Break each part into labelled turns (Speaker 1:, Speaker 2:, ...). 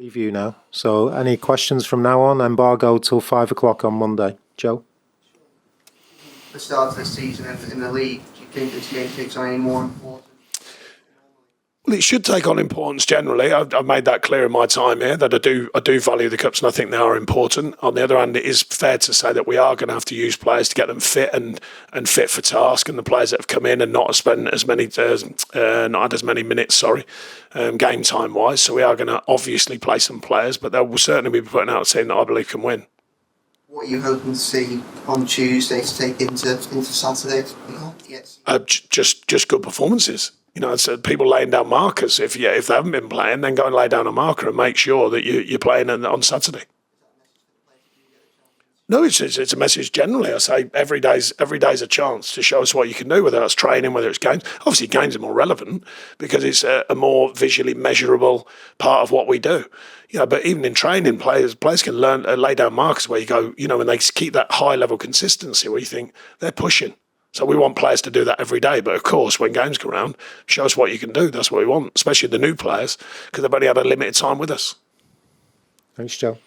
Speaker 1: leave you now. So any questions from now on? Embargo till 5 o'clock on Monday. Joe?
Speaker 2: The start of the season in the league, do you think this game takes on any more importance?
Speaker 3: Well, it should take on importance generally. I've made that clear in my time here that I do value the cups and I think they are important. On the other hand, it is fair to say that we are going to have to use players to get them fit and fit for task. And the players that have come in and not spent as many not had as many minutes, game time wise. So we are going to obviously play some players, but they will certainly be putting out a team that I believe can win.
Speaker 2: What are you hoping to see on Tuesday to take into Saturday? Yes.
Speaker 3: Just good performances. You know, it's people laying down markers. If they haven't been playing, then go and lay down a marker and make sure that you're playing on Saturday. No, it's a message generally. I say every day's a chance to show us what you can do, whether that's training, whether it's games. Obviously, games are more relevant because it's a more visually measurable part of what we do. You know, but even in training, players can learn lay down markers where you go, you know, and they keep that high level consistency where you think they're pushing. So we want players to do that every day. But of course, when games come around, show us what you can do. That's what we want, especially the new players, because they've only had a limited time with us.
Speaker 1: Thanks, Joe.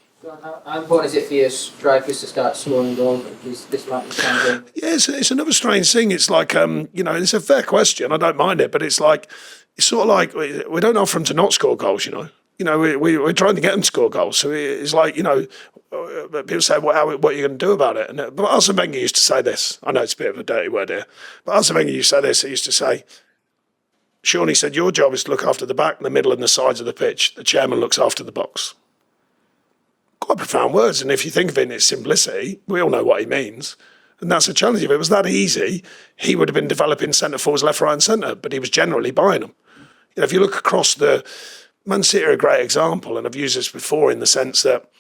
Speaker 4: How important is it for your strikers to start scoring goals? This might be something.
Speaker 3: Yeah, it's another strange thing. It's like, you know, it's a fair question. I don't mind it, but it's sort of like we don't offer them to not score goals, you know. You know, we're trying to get them to score goals. So it's like, you know, people say, what are you going to do about it? But Arsene Wenger used to say this. I know it's a bit of a dirty word here. But Arsene Wenger used to say this. He used to say, Sean, he said, your job is to look after the back, the middle and the sides of the pitch. The chairman looks after the box. Quite profound words. And if you think of it in its simplicity, we all know what he means. And that's a challenge. If it was that easy, he would have been developing centre forwards left, right and centre. But he was generally buying them. You know, if you look across the... Man City are a great example, and I've used this before in the sense that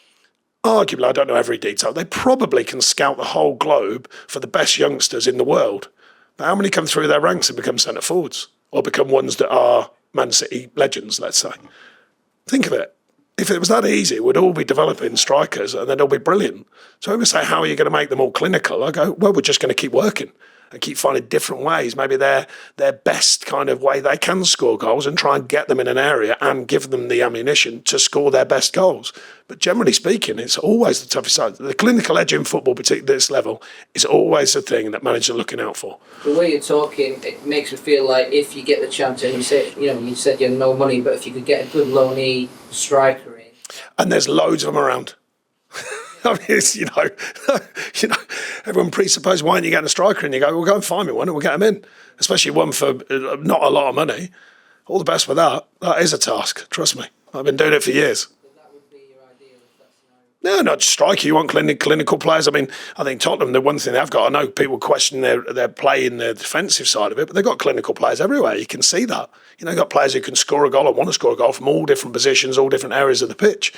Speaker 3: arguably, I don't know every detail, they probably can scout the whole globe for the best youngsters in the world. But how many come through their ranks and become centre forwards or become ones that are Man City legends, let's say? Think of it. If it was that easy, we'd all be developing strikers and they'd all be brilliant. So when we say, how are you going to make them all clinical? I go, well, we're just going to keep working and keep finding different ways. Maybe their best kind of way they can score goals and try and get them in an area and give them the ammunition to score their best goals. But generally speaking, it's always the toughest side. The clinical edge in football, particularly at this level, is always the thing that managers are looking out for.
Speaker 4: The way you're talking, it makes me feel like if you get the chance, and you said you have no money, but if you could get a good loanee striker in.
Speaker 3: And there's loads of them around. I mean, it's, you know, everyone presupposes, why aren't you getting a striker? And you go, well, go and find me one and we'll get him in. Especially one for not a lot of money. All the best with that. That is a task, trust me. I've been doing it for years.
Speaker 4: But that would be your ideal if that's
Speaker 3: No, not just striker. You want clinical players. I mean, I think Tottenham, the one thing they've got, I know people question their play in the defensive side of it, but they've got clinical players everywhere. You can see that. You know, you've got players who can score a goal and want to score a goal from all different positions, all different areas of the pitch.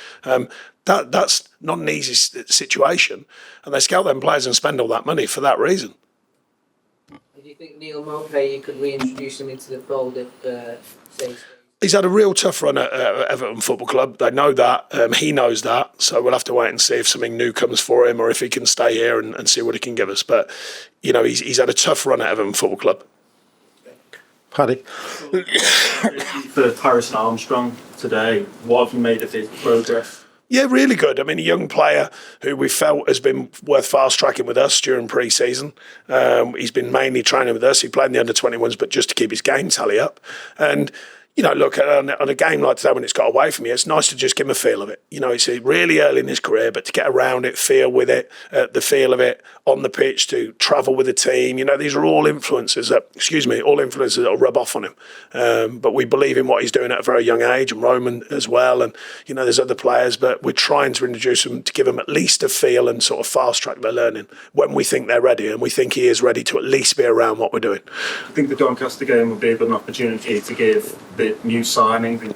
Speaker 3: That's not an easy situation. And they scout them players and spend all that money for that reason.
Speaker 4: Do you think Neal Maupay, you could reintroduce him into the fold if, say...
Speaker 3: He's had a real tough run at Everton Football Club. They know that. He knows that. So we'll have to wait and see if something new comes for him or if he can stay here and see what he can give us. But, you know, he's had a tough run at Everton Football Club.
Speaker 1: Paddy?
Speaker 5: For Harrison Armstrong today, what have you made of his progress?
Speaker 3: Yeah, really good. I mean, a young player who we felt has been worth fast-tracking with us during pre-season. He's been mainly training with us. He played in the under-21s, but just to keep his game tally up. And... you know, look, on a game like today when it's got away from you, it's nice to just give him a feel of it. You know, it's really early in his career, but to get around it, feel with it, the feel of it on the pitch, to travel with the team, you know, these are all influences that will rub off on him. But we believe in what he's doing at a very young age, and Roman as well. And, you know, there's other players, but we're trying to introduce them to give them at least a feel and sort of fast-track their learning when we think they're ready. And we think he is ready to at least be around what we're doing.
Speaker 5: I think the Doncaster game would be an opportunity to give the new signing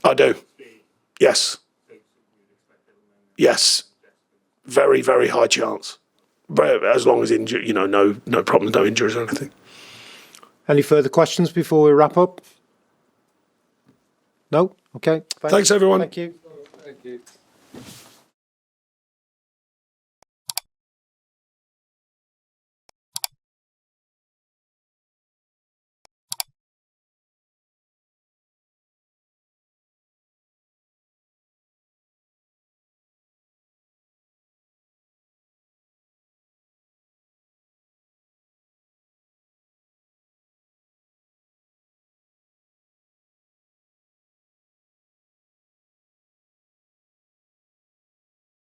Speaker 3: I do. Yes. Yes. Very, very high chance. But as long as no problems, no injuries or anything.
Speaker 1: Any further questions before we wrap up? No? Okay.
Speaker 3: Thanks everyone.
Speaker 1: Thank you.
Speaker 6: Thank you.